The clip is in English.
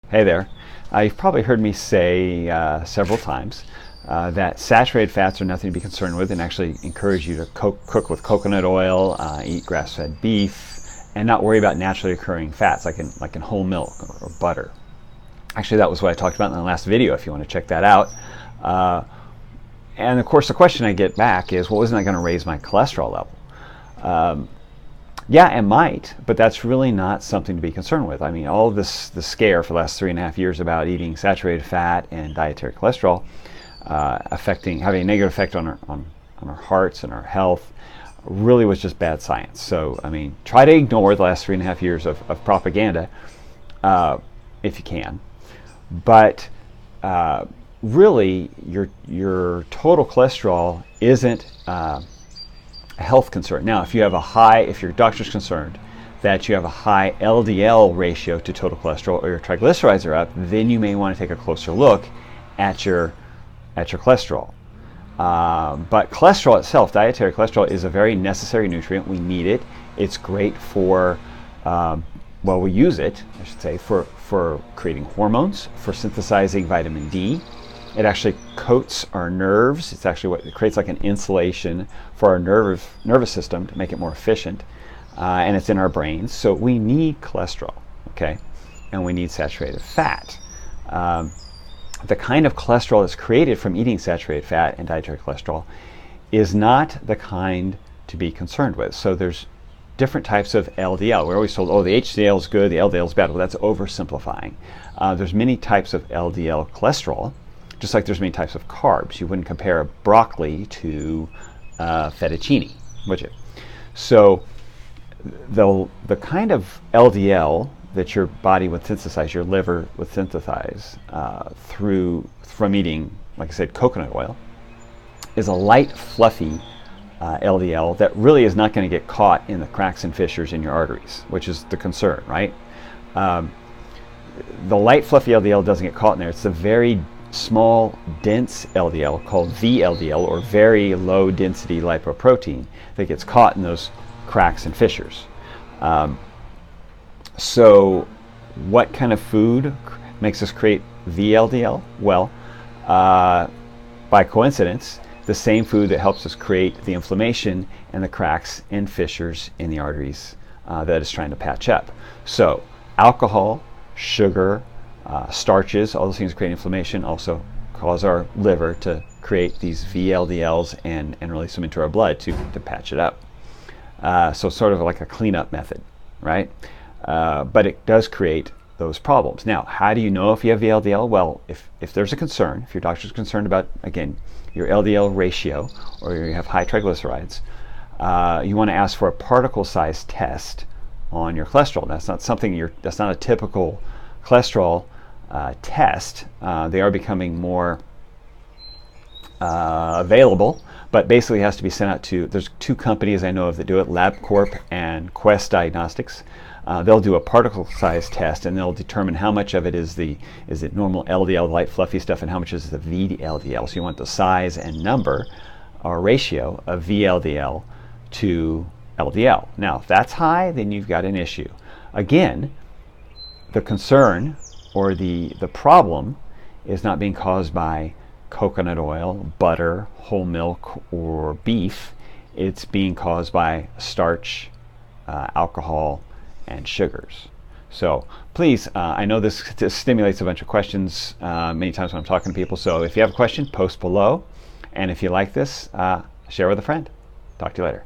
Hey there. You've probably heard me say several times that saturated fats are nothing to be concerned with, and actually encourage you to cook with coconut oil, eat grass-fed beef, and not worry about naturally occurring fats like in whole milk or butter. Actually, that was what I talked about in the last video, if you want to check that out. And of course, the question I get back is, well, isn't that going to raise my cholesterol level? Yeah, it might, but that's really not something to be concerned with. I mean, all of the scare for the last 3.5 years about eating saturated fat and dietary cholesterol having a negative effect on our hearts and our health really was just bad science. So, I mean, try to ignore the last 3.5 years of propaganda if you can. But really, your total cholesterol isn't a health concern. Now, if your doctor's concerned that you have a high LDL ratio to total cholesterol, or your triglycerides are up, then you may want to take a closer look at your cholesterol. But cholesterol itself, dietary cholesterol, is a very necessary nutrient. We need it. It's great for, we use it, I should say, for creating hormones, for synthesizing vitamin D. It actually coats our nerves. It's actually it creates like an insulation for our nervous system to make it more efficient, and it's in our brains. So we need cholesterol, okay, and we need saturated fat. The kind of cholesterol that's created from eating saturated fat and dietary cholesterol is not the kind to be concerned with. So there's different types of LDL. We're always told, oh, the HDL is good, the LDL is bad. Well, that's oversimplifying. There's many types of LDL cholesterol, just like there's many types of carbs. You wouldn't compare broccoli to fettuccine, would you? So the kind of LDL that your body would synthesize, your liver would synthesize from eating, like I said, coconut oil, is a light, fluffy LDL that really is not going to get caught in the cracks and fissures in your arteries, which is the concern, right? The light, fluffy LDL doesn't get caught in there. It's a very small, dense LDL called VLDL, or very low density lipoprotein, that gets caught in those cracks and fissures. So what kind of food makes us create VLDL? Well, by coincidence, the same food that helps us create the inflammation and the cracks and fissures in the arteries that it's trying to patch up. So alcohol, sugar, starches, all those things create inflammation, also cause our liver to create these VLDLs and release them into our blood to patch it up. So sort of like a cleanup method, right? But it does create those problems. Now, how do you know if you have VLDL? Well, if there's a concern, if your doctor's concerned about, again, your LDL ratio, or you have high triglycerides, you want to ask for a particle size test on your cholesterol. That's not something that's not a typical cholesterol test. They are becoming more available, but basically it has to be sent out to, there's 2 companies I know of that do it, LabCorp and Quest Diagnostics. They'll do a particle size test, and they'll determine how much of it is it normal LDL, light fluffy stuff, and how much is the VLDL. So you want the size and number or ratio of VLDL to LDL. Now, if that's high, then you've got an issue. Again, the concern or the problem is not being caused by coconut oil, butter, whole milk, or beef. It's being caused by starch, alcohol, and sugars. So please, I know this stimulates a bunch of questions many times when I'm talking to people. So if you have a question, post below. And if you like this, share with a friend. Talk to you later.